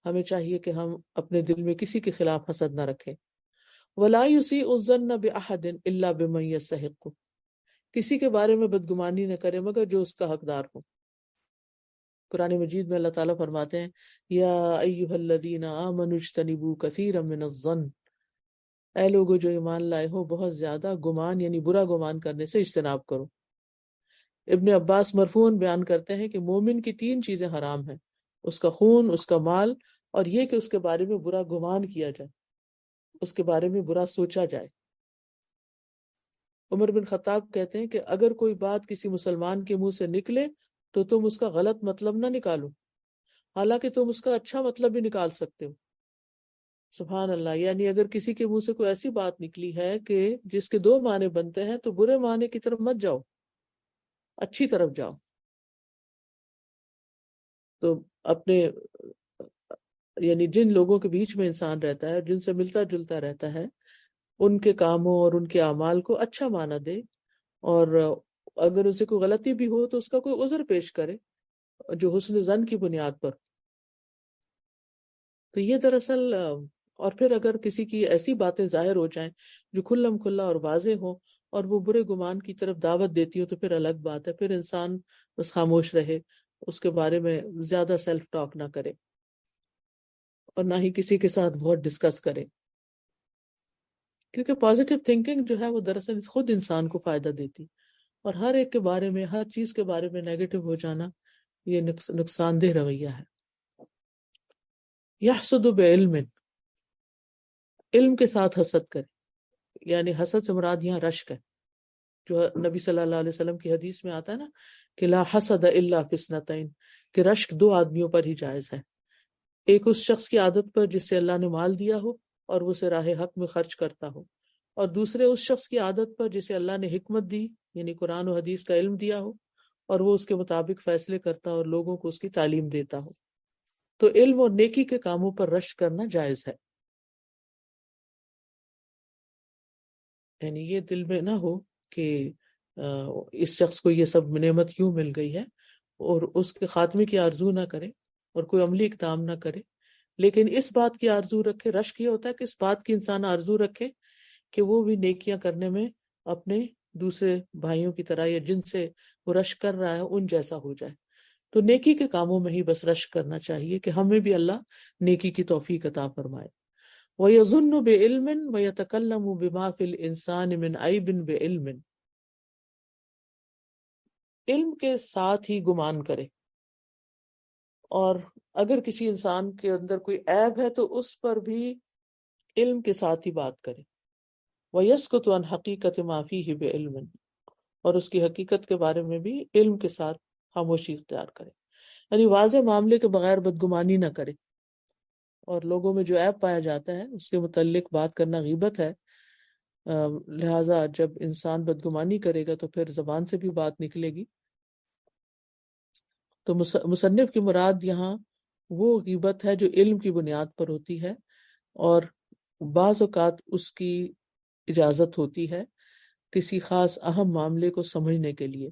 ہمیں چاہیے کہ ہم اپنے دل میں کسی کے خلاف حسد نہ رکھیں۔ وَلَا يُسِيءُ الظَّنَّ بِأَحَدٍ إِلَّا بِمَن يَسْتَحِقُّ، کسی کے بارے میں بدگمانی نہ کرے مگر جو اس کا حقدار ہو۔ قرآن مجید میں اللہ تعالیٰ فرماتے ہیں یا ایھا الذین آمنوا اجتنبوا کثیرا من الظن، اے لوگو جو ایمان لائے ہو بہت زیادہ گمان یعنی برا گمان کرنے سے اجتناب کرو۔ ابن عباس مرفوعاً بیان کرتے ہیں کہ مومن کی 3 چیزیں حرام ہیں، اس کا خون، اس کا مال، اور یہ کہ اس کے بارے میں برا گمان کیا جائے، اس کے بارے میں برا سوچا جائے۔ عمر بن خطاب کہتے ہیں کہ اگر کوئی بات کسی مسلمان کے منہ سے نکلے تو تم اس کا غلط مطلب نہ نکالو، حالانکہ تم اس کا اچھا مطلب بھی نکال سکتے ہو۔ سبحان اللہ، یعنی اگر کسی کے منہ سے کوئی ایسی بات نکلی ہے کہ جس کے 2 معنی بنتے ہیں تو برے معنی کی طرف مت جاؤ، اچھی طرف جاؤ۔ تو اپنے یعنی جن لوگوں کے بیچ میں انسان رہتا ہے، جن سے ملتا جلتا رہتا ہے، ان کے کاموں اور ان کے اعمال کو اچھا معنی دے، اور اگر ان سے کوئی غلطی بھی ہو تو اس کا کوئی عذر پیش کرے جو حسن ظن کی بنیاد پر۔ تو یہ دراصل اور پھر اگر کسی کی ایسی باتیں ظاہر ہو جائیں جو کھلم کھلا اور واضح ہوں اور وہ برے گمان کی طرف دعوت دیتی ہوں تو پھر الگ بات ہے، پھر انسان بس خاموش رہے، اس کے بارے میں زیادہ سیلف ٹاک نہ کرے اور نہ ہی کسی کے ساتھ بہت ڈسکس کرے، کیونکہ پازیٹیو تھنکنگ جو ہے وہ دراصل خود انسان کو فائدہ دیتی، اور ہر ایک کے بارے میں، ہر چیز کے بارے میں نیگیٹو ہو جانا یہ نقصان دہ رویہ ہے۔ یحسد بعلم، علم کے ساتھ حسد کرے، یعنی حسد سے مراد یہاں رشک ہے، جو نبی صلی اللہ علیہ وسلم کی حدیث میں آتا ہے نا کہ لا حسد الا فی اثنتین، کہ رشک 2 آدمیوں پر ہی جائز ہے، ایک اس شخص کی عادت پر جس سے اللہ نے مال دیا ہو اور وہ اسے راہ حق میں خرچ کرتا ہو، اور دوسرے اس شخص کی عادت پر جسے اللہ نے حکمت دی یعنی قرآن و حدیث کا علم دیا ہو اور وہ اس کے مطابق فیصلے کرتا اور لوگوں کو اس کی تعلیم دیتا ہو۔ تو علم اور نیکی کے کاموں پر رشک کرنا جائز ہے، یعنی یہ دل میں نہ ہو کہ اس شخص کو یہ سب نعمت کیوں مل گئی ہے، اور اس کے خاتمے کی آرزو نہ کرے اور کوئی عملی اقدام نہ کرے، لیکن اس بات کی آرزو رکھے، رشک یہ ہوتا ہے کہ اس بات کی انسان آرزو رکھے کہ وہ بھی نیکیاں کرنے میں اپنے دوسرے بھائیوں کی طرح یا جن سے وہ رشک کر رہا ہے ان جیسا ہو جائے. تو نیکی کے کاموں میں ہی بس رشک کرنا چاہیے کہ ہمیں بھی اللہ نیکی کی توفیق عطا فرمائے. وَيَظُنُّ بِعِلْمٍ وَيَتَكَلَّمُ بِمَا فِي الْإِنسَانِ مِنْ عَيْبٍ بِعِلْمٍ، علم کے ساتھ ہی گمان کرے، اور اگر کسی انسان کے اندر کوئی عیب ہے تو اس پر بھی علم کے ساتھ ہی بات کرے. وَيَسْكُتُ عَنْ حَقِيقَةِ مَا فِيهِ بِعِلْمٍ، اور اس کی حقیقت کے بارے میں بھی علم کے ساتھ خاموشی اختیار کرے. یعنی واضح معاملے کے بغیر بدگمانی نہ کرے، اور لوگوں میں جو عیب پایا جاتا ہے اس کے متعلق بات کرنا غیبت ہے. لہٰذا جب انسان بدگمانی کرے گا تو پھر زبان سے بھی بات نکلے گی. تو مصنف کی مراد یہاں وہ غیبت ہے جو علم کی بنیاد پر ہوتی ہے، اور بعض اوقات اس کی اجازت ہوتی ہے کسی خاص اہم معاملے کو سمجھنے کے لیے.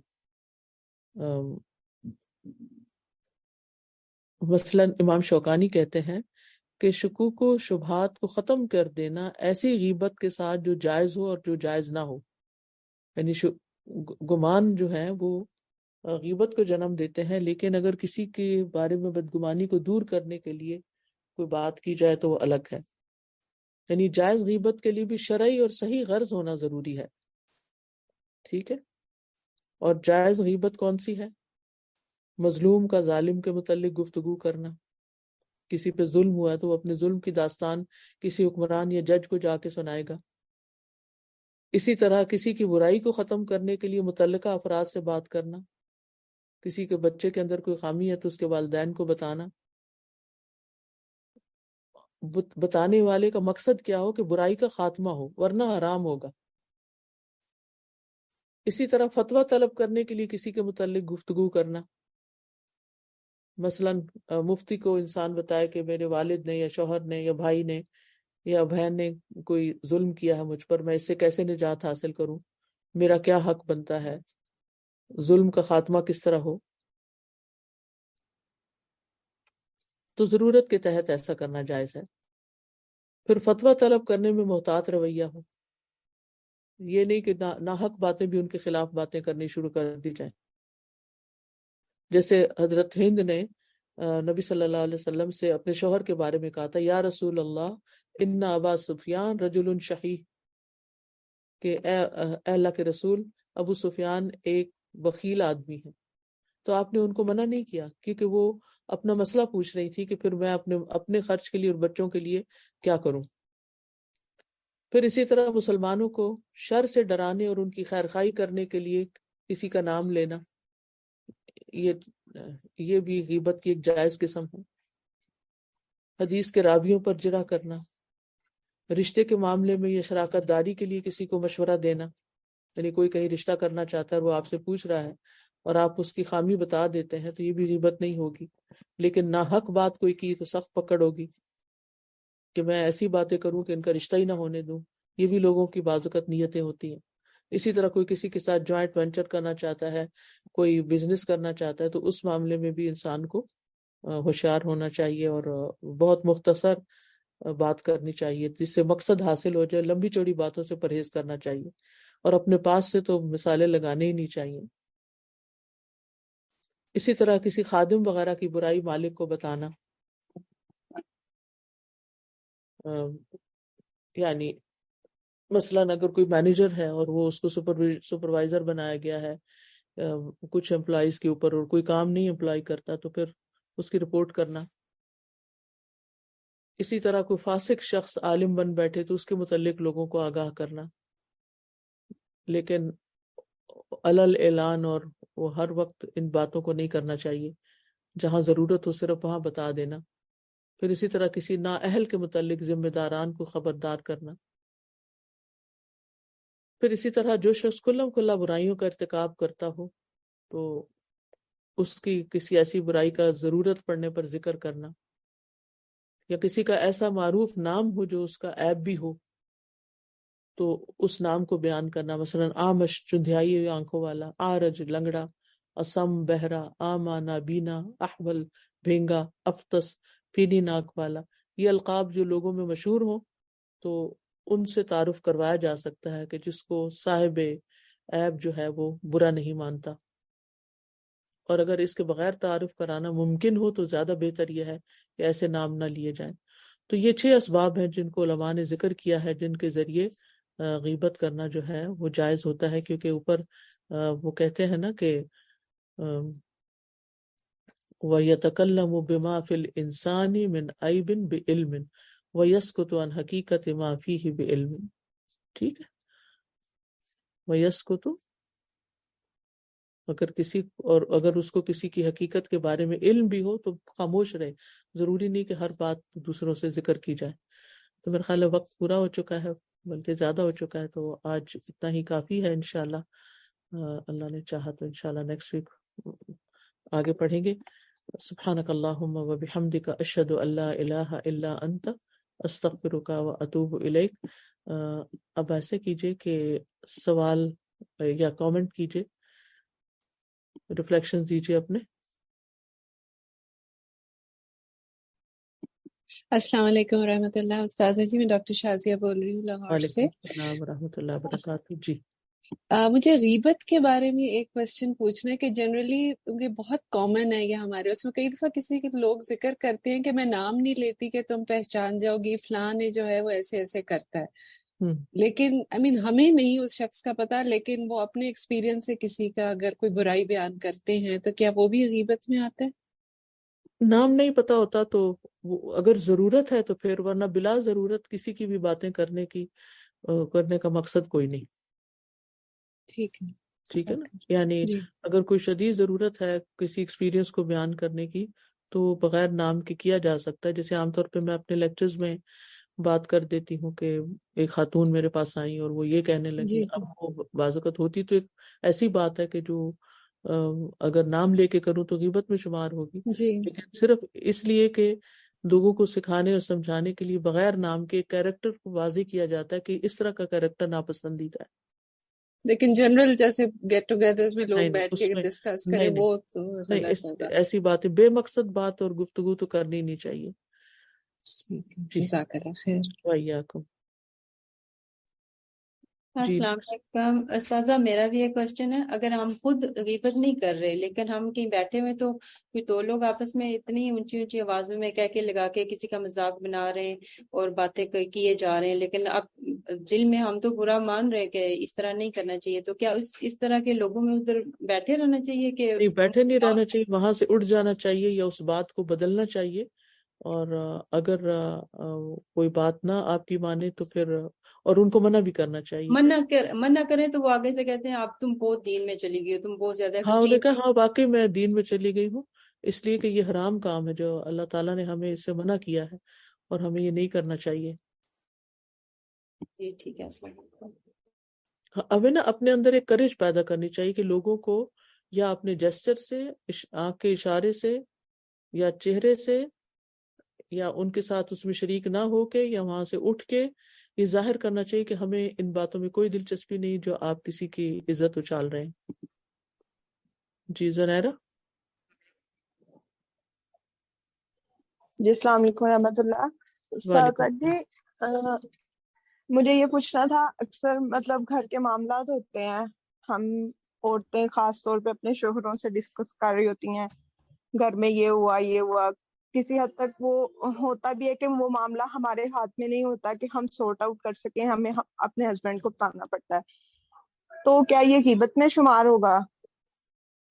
مثلا امام شوکانی کہتے ہیں کہ شکوک و شبہات کو ختم کر دینا ایسی غیبت کے ساتھ جو جائز ہو اور جو جائز نہ ہو. یعنی گمان جو ہے وہ غیبت کو جنم دیتے ہیں، لیکن اگر کسی کے بارے میں بدگمانی کو دور کرنے کے لیے کوئی بات کی جائے تو وہ الگ ہے. یعنی جائز غیبت کے لیے بھی شرعی اور صحیح غرض ہونا ضروری ہے. ٹھیک ہے. اور جائز غیبت کون سی ہے؟ مظلوم کا ظالم کے متعلق گفتگو کرنا. کسی پہ ظلم ہوا تو وہ اپنے ظلم کی داستان کسی حکمران یا جج کو جا کے سنائے گا. اسی طرح کسی کی برائی کو ختم کرنے کے لیے متعلقہ افراد سے بات کرنا. کسی کے بچے کے اندر کوئی خامی ہے تو اس کے والدین کو بتانا. بتانے والے کا مقصد کیا ہو کہ برائی کا خاتمہ ہو، ورنہ حرام ہوگا. اسی طرح فتویٰ طلب کرنے کے لیے کسی کے متعلق گفتگو کرنا. مثلا مفتی کو انسان بتائے کہ میرے والد نے یا شوہر نے یا بھائی نے یا بہن نے کوئی ظلم کیا ہے مجھ پر، میں اس سے کیسے نجات حاصل کروں، میرا کیا حق بنتا ہے، ظلم کا خاتمہ کس طرح ہو. تو ضرورت کے تحت ایسا کرنا جائز ہے. پھر فتویٰ طلب کرنے میں محتاط رویہ ہو. یہ نہیں کہ ناحق باتیں بھی ان کے خلاف باتیں کرنی شروع کر دی جائیں. جیسے حضرت ہند نے نبی صلی اللہ علیہ وسلم سے اپنے شوہر کے بارے میں کہا تھا، یا رسول اللہ ان ابا سفیان رجل شحیح، کہ اے اللہ کے رسول، ابو سفیان ایک بخیل آدمی ہے. تو آپ نے ان کو منع نہیں کیا، کیونکہ وہ اپنا مسئلہ پوچھ رہی تھی کہ پھر میں اپنے خرچ کے لیے اور بچوں کے لیے کیا کروں. پھر اسی طرح مسلمانوں کو شر سے ڈرانے اور ان کی خیرخواہی کرنے کے لیے کسی کا نام لینا، یہ بھی غیبت کی ایک جائز قسم ہے. حدیث کے راویوں پر جرح کرنا. رشتے کے معاملے میں یا شراکت داری کے لیے کسی کو مشورہ دینا. یعنی کوئی کہیں رشتہ کرنا چاہتا ہے، وہ آپ سے پوچھ رہا ہے اور آپ اس کی خامی بتا دیتے ہیں تو یہ بھی غیبت نہیں ہوگی. لیکن ناحق بات کوئی کی تو سخت پکڑ ہوگی کہ میں ایسی باتیں کروں کہ ان کا رشتہ ہی نہ ہونے دوں. یہ بھی لوگوں کی بعض اوقات نیتیں ہوتی ہیں. اسی طرح کوئی کسی کے ساتھ جوائنٹ وینچر کرنا چاہتا ہے، کوئی بزنس کرنا چاہتا ہے، تو اس معاملے میں بھی انسان کو ہوشیار ہونا چاہیے اور بہت مختصر بات کرنی چاہیے جس سے مقصد حاصل ہو جائے. لمبی چوڑی باتوں سے پرہیز کرنا چاہیے اور اپنے پاس سے تو مثالیں لگانے ہی نہیں چاہیے. اسی طرح کسی خادم وغیرہ کی برائی مالک کو بتانا. یعنی مثلا اگر کوئی مینیجر ہے اور وہ اس کو سپروائزر بنایا گیا ہے کچھ امپلائیز کے اوپر اور کوئی کام نہیں امپلائی کرتا تو پھر اس کی رپورٹ کرنا. اسی طرح کوئی فاسق شخص عالم بن بیٹھے تو اس کے متعلق لوگوں کو آگاہ کرنا، لیکن علل اعلان اور وہ ہر وقت ان باتوں کو نہیں کرنا چاہیے. جہاں ضرورت ہو صرف وہاں بتا دینا. پھر اسی طرح کسی نااہل کے متعلق ذمہ داران کو خبردار کرنا. پھر اسی طرح جو شخص کھلم کھلا برائیوں کا ارتکاب کرتا ہو تو اس کی کسی ایسی برائی کا ضرورت پڑنے پر ذکر کرنا، یا کسی کا ایسا معروف نام ہو جو اس کا عیب بھی ہو تو اس نام کو بیان کرنا. مثلا آمش چندھیائی ہوئی آنکھوں والا، آرج لنگڑا، اسم بہرا، آما نابینا، احول بھینگا، افطس فینی ناک والا، یہ القاب جو لوگوں میں مشہور ہوں تو ان سے تعارف کروایا جا سکتا ہے کہ جس کو صاحب عیب جو ہے وہ برا نہیں مانتا. اور اگر اس کے بغیر تعارف کرانا ممکن ہو تو زیادہ بہتر یہ ہے کہ ایسے نام نہ لیے جائیں. تو یہ 6 اسباب ہیں جن کو علماء نے ذکر کیا ہے جن کے ذریعے غیبت کرنا جو ہے وہ جائز ہوتا ہے، کیونکہ اوپر وہ کہتے ہیں نا کہ وَيَتَكَلَّمُ بِمَا فِي الْإِنسَانِ مِنْ عَيْبٍ بِعِلْمٍ وَيَسْكُتُ عَنْ حَقِيقَةِ مَا فِيهِ بِعِلْمٍ. ٹھیک ہے، وَيَسْكُتُ، اگر اس کو کسی کی حقیقت کے بارے میں علم بھی ہو تو خاموش رہے، ضروری نہیں کہ ہر بات دوسروں سے ذکر کی جائے. تو میرا خیال ہے وقت پورا ہو چکا ہے، بلکہ زیادہ ہو چکا ہے، تو آج اتنا ہی کافی ہے. انشاءاللہ اللہ نے چاہا تو انشاءاللہ نیکسٹ ویک آگے پڑھیں گے. سبحانک اللہم و بحمدک اشہد ان لا الہ الا انت استغفرک و اتوب الیک. اب ایسے کیجئے کہ سوال یا کامنٹ کیجئے، ریفلیکشن دیجئے اپنے. السلام علیکم ورحمۃ اللہ. استاذہ جی، میں ڈاکٹر شازیہ بول رہی ہوں لاہور سے. وعلیکم السلام ورحمۃ اللہ وبرکاتہ. جی مجھے غیبت کے بارے میں ایک کوشچن پوچھنا ہے کہ جنرلی یہ بہت کامن ہے، یہ ہمارے اس میں کئی دفعہ کسی کے لوگ ذکر کرتے ہیں کہ میں نام نہیں لیتی کہ تم پہچان جاؤ گی فلاں نے جو ہے وہ ایسے ایسے کرتا ہے، لیکن ہمیں نہیں اس شخص کا پتا، لیکن وہ اپنے ایکسپیرینس سے کسی کا اگر کوئی برائی بیان کرتے ہیں تو کیا وہ بھی غیبت میں آتا ہے؟ نام نہیں پتا ہوتا تو اگر ضرورت ہے تو پھر، ورنہ بلا ضرورت کسی کی بھی باتیں کرنے کا مقصد کوئی نہیں. ٹھیک ہے، ٹھیک ہے نا، یعنی جی اگر کوئی شدید ضرورت ہے کسی ایکسپیرینس کو بیان کرنے کی تو بغیر نام کے کیا جا سکتا ہے. جیسے عام طور پہ میں اپنے لیکچرز میں بات کر دیتی ہوں کہ ایک خاتون میرے پاس آئی اور وہ یہ کہنے لگی. جی اب وہ بعض اوقات ہوتی تو ایک ایسی بات ہے کہ جو اگر نام لے کے کروں تو غیبت میں شمار ہوگی، جی لیکن صرف اس لیے کہ لوگوں کو سکھانے اور سمجھانے کے لیے بغیر نام کے کیریکٹر کو واضح کیا جاتا ہے کہ اس طرح کا کیریکٹر ناپسندیدہ ہے. لیکن جنرل جیسے گیٹ ٹوگیدرز میں لوگ نہیں بیٹھ اس کے میں ڈسکس کریں نہیں نہیں وہ تو نہیں غلط ہوگا. ایسی باتیں بے مقصد بات اور گفتگو تو کرنی نہیں چاہیے. ٹھیک ہے، جی جزاک اللہ خیر. وعلیکم. جی السلام علیکم استاذہ، میرا بھی ایک کوشچن ہے. اگر ہم خود غیبت نہیں کر رہے لیکن ہم کہیں بیٹھے ہوئے تو کوئی دو لوگ آپس میں اتنی اونچی اونچی آوازوں میں کہہ کے لگا کے کسی کا مذاق بنا رہے ہیں اور باتیں کیے جا رہے ہیں، لیکن اب دل میں ہم تو برا مان رہے ہیں کہ اس طرح نہیں کرنا چاہیے، تو کیا اس طرح کے لوگوں میں ادھر بیٹھے رہنا چاہیے کہ نہیں، بیٹھے نہیں رہنا چاہیے، وہاں سے اٹھ جانا چاہیے یا اس بات کو بدلنا چاہیے. اور اگر کوئی بات نہ آپ کی مانے تو پھر اور ان کو منع بھی کرنا چاہیے. منع کریں تو وہ آگے سے کہتے ہیں آپ تم بہت دین میں چلی گئی ہو، تم بہت زیادہ ہاں انہیں ایکسٹریم. کہا ہاں واقعی میں دین میں چلی گئی ہوں، اس لیے کہ یہ حرام کام ہے جو اللہ تعالیٰ نے ہمیں اس سے منع کیا ہے اور ہمیں یہ نہیں کرنا چاہیے. جی ٹھیک ہے، السلام علیکم. ہمیں نا اپنے اندر ایک کرج پیدا کرنی چاہیے کہ لوگوں کو یا اپنے جسچر سے، آنکھ کے اشارے سے یا چہرے سے یا ان کے ساتھ اس میں شریک نہ ہو کے یا وہاں سے اٹھ کے یہ ظاہر کرنا چاہیے کہ ہمیں ان باتوں میں کوئی دلچسپی نہیں جو آپ کسی کی عزت اچھال رہے ہیں. جی زنیرہ. جی السلام علیکم ورحمۃ اللہ. وعلیکم استاد جی، مجھے یہ پوچھنا تھا، اکثر گھر کے معاملات ہوتے ہیں، ہم عورتیں خاص طور پہ اپنے شوہروں سے ڈسکس کر رہی ہوتی ہیں گھر میں یہ ہوا، کسی حد تک وہ ہوتا بھی ہے کہ وہ معاملہ ہمارے ہاتھ میں نہیں ہوتا کہ ہم سورٹ آؤٹ کر سکیں، ہمیں اپنے ہسبینڈ کو بتانا پڑتا ہے، تو کیا یہ غیبت میں شمار ہوگا؟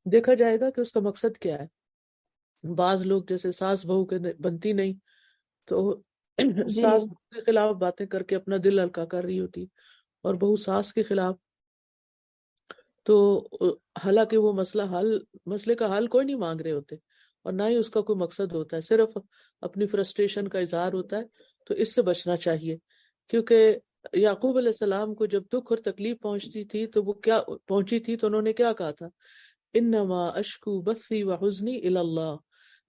دیکھا جائے گا کہ اس کا مقصد کیا ہے. بعض لوگ جیسے ساس بہو کے بنتی نہیں تو جی ساس بہو کے خلاف باتیں کر کے اپنا دل ہلکا کر رہی ہوتی اور بہو ساس کے خلاف، تو حالانکہ وہ مسئلے کا حل کوئی نہیں مانگ رہے ہوتے اور نہ ہی اس کا کوئی مقصد ہوتا ہے، صرف اپنی فرسٹریشن کا اظہار ہوتا ہے. تو اس سے بچنا چاہیے، کیونکہ یعقوب علیہ السلام کو جب دکھ اور تکلیف پہنچتی تھی تو وہ کیا پہنچی تھی تو انہوں نے کیا کہا تھا؟ انما اشکو بثی وحزنی الی اللہ،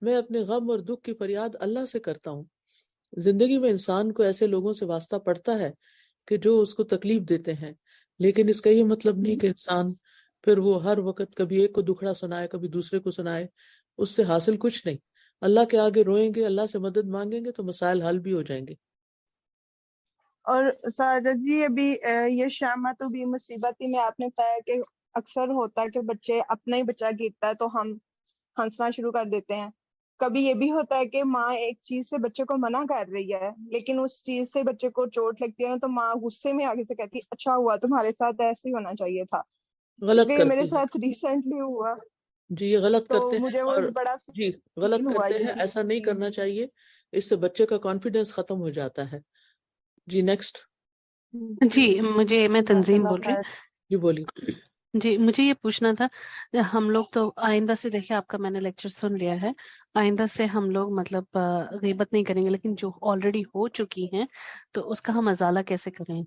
میں اپنے غم اور دکھ کی فریاد اللہ سے کرتا ہوں. زندگی میں انسان کو ایسے لوگوں سے واسطہ پڑتا ہے کہ جو اس کو تکلیف دیتے ہیں، لیکن اس کا یہ مطلب نہیں کہ انسان پھر وہ ہر وقت کبھی ایک کو دکھڑا سنائے کبھی دوسرے کو سنائے، اس سے حاصل کچھ نہیں. اللہ کے آگے روئیں گے, اللہ سے مدد مانگیں گے تو مسائل حل بھی ہو جائیں گے. اور سارا جی ابھی یہ شامت بھی مصیبت ہی میں آپ نے بتایا کہ اکثر ہوتا ہے کہ بچے اپنا ہی بچہ گرتا ہے تو ہم ہنسنا شروع کر دیتے ہیں. کبھی یہ بھی ہوتا ہے کہ ماں ایک چیز سے بچے کو منع کر رہی ہے لیکن اس چیز سے بچے کو چوٹ لگتی ہے نا تو ماں غصے میں آگے سے کہتی ہے اچھا ہوا تمہارے ساتھ ایسے ہی ہونا چاہیے تھا. غلط کیونکہ یہ میرے کرتے ہیں ساتھ ریسنٹلی ہوا جی, یہ غلط تو کرتے ہیں. مجھے وہ اور بڑا جی فیل غلط ہوا کرتے یہ ہیں, چیز. ایسا نہیں کرنا چاہیے, اس سے بچے کا کانفیڈینس ختم ہو جاتا ہے. جی نیکسٹ. جی میں تنظیم بول رہی جی بولیے. ہوں. جی مجھے یہ پوچھنا تھا, ہم لوگ تو آئندہ سے, دیکھیں آپ کا میں نے لیکچر سن لیا ہے, آئندہ سے ہم لوگ مطلب غیبت نہیں کریں گے, لیکن جو آلریڈی ہو چکی ہیں تو اس کا ہم ازالہ کیسے کریں؟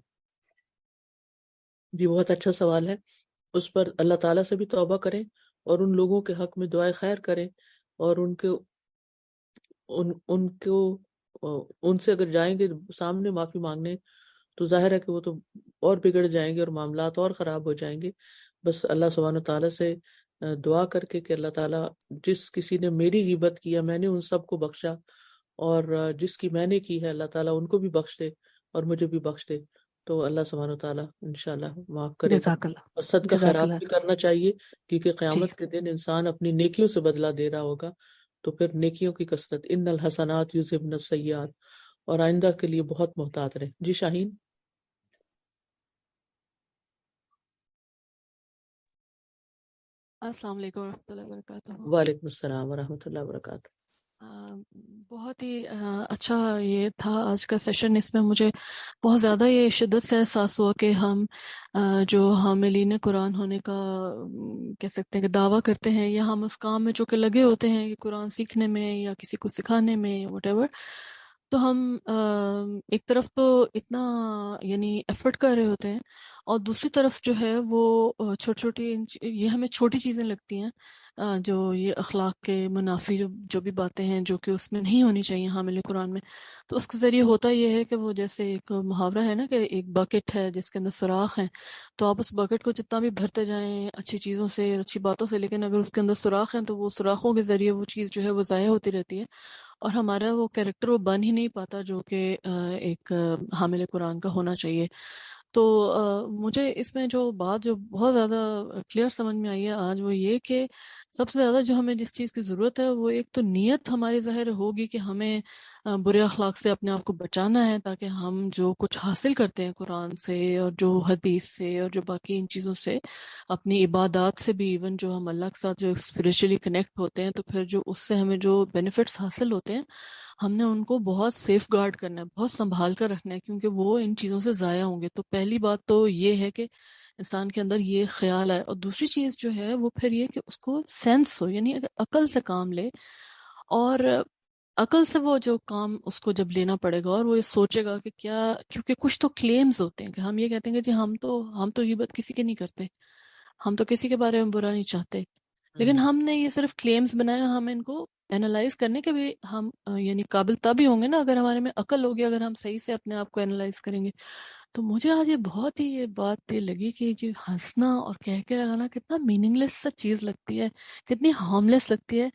جی بہت اچھا سوال ہے. اس پر اللہ تعالیٰ سے بھی توبہ کریں اور ان لوگوں کے حق میں دعائے خیر کریں, اور ان کو ان سے اگر جائیں گے سامنے معافی مانگنے تو ظاہر ہے کہ وہ تو اور بگڑ جائیں گے اور معاملات اور خراب ہو جائیں گے. بس اللہ سبحانہ تعالیٰ سے دعا کر کے کہ اللہ تعالیٰ جس کسی نے میری غیبت کیا میں نے ان سب کو بخشا, اور جس کی میں نے کی ہے اللہ تعالیٰ ان کو بھی بخش دے اور مجھے بھی بخش دے, تو اللہ سبحانہ تعالیٰ انشاءاللہ معاف کرے گا. جزاک اللہ. اور صدقہ جزاک خیرات اللہ. بھی کرنا چاہیے کیونکہ جی قیامت کے دن انسان اپنی نیکیوں سے بدلہ دے رہا ہوگا, تو پھر نیکیوں کی کثرت, ان الحسنات یذہبن السیئات, اور آئندہ کے لیے بہت محتاط رہیں. جی شاہین. السلام علیکم ورحمۃ اللہ وبرکاتہ. وعلیکم السلام ورحمۃ اللہ وبرکاتہ. بہت ہی اچھا یہ تھا آج کا سیشن. اس میں مجھے بہت زیادہ یہ شدت سے احساس ہوا کہ ہم جو حاملین قرآن ہونے کا کہہ سکتے ہیں کہ دعویٰ کرتے ہیں, یا ہم اس کام میں جو کہ لگے ہوتے ہیں کہ قرآن سیکھنے میں یا کسی کو سکھانے میں وٹ ایور, تو ہم ایک طرف تو اتنا یعنی ایفرٹ کر رہے ہوتے ہیں, اور دوسری طرف جو ہے وہ چھوٹی چھوٹی یہ ہمیں چھوٹی چیزیں لگتی ہیں, جو یہ اخلاق کے منافی جو بھی باتیں ہیں جو کہ اس میں نہیں ہونی چاہیے حامل قرآن میں. تو اس کے ذریعے ہوتا یہ ہے کہ وہ جیسے ایک محاورہ ہے نا کہ ایک بکٹ ہے جس کے اندر سوراخ ہیں, تو آپ اس بکٹ کو جتنا بھی بھرتے جائیں اچھی چیزوں سے اچھی باتوں سے, لیکن اگر اس کے اندر سوراخ ہیں تو وہ سوراخوں کے ذریعے وہ چیز جو ہے وہ ضائع ہوتی رہتی ہے, اور ہمارا وہ کیریکٹر وہ بن ہی نہیں پاتا جو کہ ایک حامل قرآن کا ہونا چاہیے. تو مجھے اس میں جو بات جو بہت زیادہ کلیئر سمجھ میں آئی ہے آج وہ یہ کہ سب سے زیادہ جو ہمیں جس چیز کی ضرورت ہے وہ ایک تو نیت ہماری ظاہر ہوگی کہ ہمیں برے اخلاق سے اپنے آپ کو بچانا ہے, تاکہ ہم جو کچھ حاصل کرتے ہیں قرآن سے اور جو حدیث سے اور جو باقی ان چیزوں سے, اپنی عبادات سے بھی, ایون جو ہم اللہ کے ساتھ جو اسپریچولی کنیکٹ ہوتے ہیں تو پھر جو اس سے ہمیں جو بینیفٹس حاصل ہوتے ہیں ہم نے ان کو بہت سیف گارڈ کرنا ہے, بہت سنبھال کر رکھنا ہے, کیونکہ وہ ان چیزوں سے ضائع ہوں گے. تو پہلی بات تو یہ ہے کہ انسان کے اندر یہ خیال آئے, اور دوسری چیز جو ہے وہ پھر یہ کہ اس کو سینس ہو, یعنی اگر عقل سے کام لے, اور عقل سے وہ جو کام اس کو جب لینا پڑے گا اور وہ یہ سوچے گا کہ کیا, کیونکہ کچھ تو کلیمز ہوتے ہیں کہ ہم یہ کہتے ہیں کہ جی ہم تو غیبت کسی کے نہیں کرتے, ہم تو کسی کے بارے میں برا نہیں چاہتے, لیکن ہم نے یہ صرف کلیمز بنایا, ہم ان کو اینالائز کرنے کے بھی ہم یعنی قابل تب ہی ہوں گے نا اگر ہمارے میں عقل ہوگی, اگر ہم صحیح سے اپنے آپ کو اینالائز کریں گے. تو مجھے آج یہ بہت ہی یہ بات یہ لگی کہ جی ہنسنا اور کہہ کے لگانا کتنا میننگ لیس سا چیز لگتی ہے, کتنی ہارملیس لگتی ہے,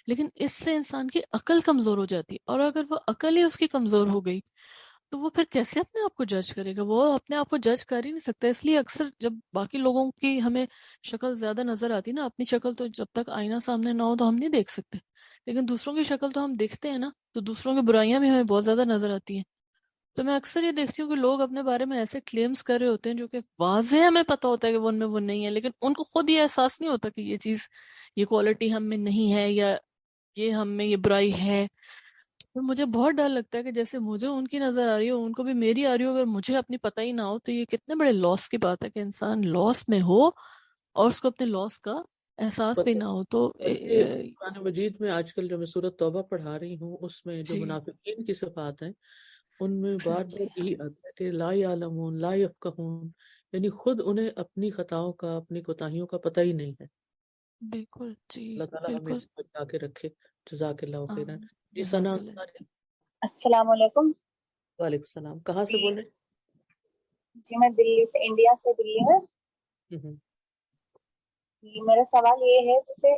لیکن اس سے انسان کی عقل کمزور ہو جاتی ہے, اور اگر وہ عقل ہی اس کی کمزور ہو گئی تو وہ پھر کیسے اپنے آپ کو جج کرے گا, وہ اپنے آپ کو جج کر ہی نہیں سکتا. اس لیے اکثر جب باقی لوگوں کی ہمیں شکل زیادہ نظر آتی نا, اپنی شکل تو جب تک آئینہ سامنے نہ ہو تو ہم نہیں دیکھ سکتے, لیکن دوسروں کی شکل تو ہم دیکھتے ہیں نا, تو دوسروں کی برائیاں بھی ہمیں بہت زیادہ نظر آتی ہیں. تو میں اکثر یہ دیکھتی ہوں کہ لوگ اپنے بارے میں ایسے کلیمز کر رہے ہوتے ہیں جو کہ واضح ہمیں پتہ ہوتا ہے کہ وہ ان میں وہ نہیں ہے, لیکن ان کو خود یہ احساس نہیں ہوتا کہ یہ چیز, یہ کوالٹی ہم میں نہیں ہے, یا یہ ہم میں یہ برائی ہے. تو مجھے بہت ڈر لگتا ہے کہ جیسے مجھے ان کی نظر آ رہی ہو ان کو بھی میری آ رہی ہو, اگر مجھے اپنی پتہ ہی نہ ہو تو یہ کتنے بڑے لاس کی بات ہے کہ انسان لاس میں ہو اور اس کو اپنے لاس کا احساس بھی نہ ہو. تو بلکہ قرآن مجید میں آج کل جو میں سورۃ توبہ پڑھا رہی ہوں اس میں جو جی منافقین کی صفات ہیں ان میں بار بار یہی آتا ہے کہ لا یعلمون لا یفقہون, یعنی خود انہیں اپنی خطاؤں کا اپنی کوتاہیوں کا پتہ ہی نہیں ہے. بالکل. جی اللہ تعالیٰ ہمیں بالکل. اس سے بچا کے رکھے. جزاک اللہ خیرا. جی جزاک ثنا اللہ. انصاری. السلام علیکم. وعلیکم السلام. کہاں سے جی بول رہے جی میں دلی سے, انڈیا سے, دلی میں. ہیں؟ جی میرا سوال یہ ہے, جیسے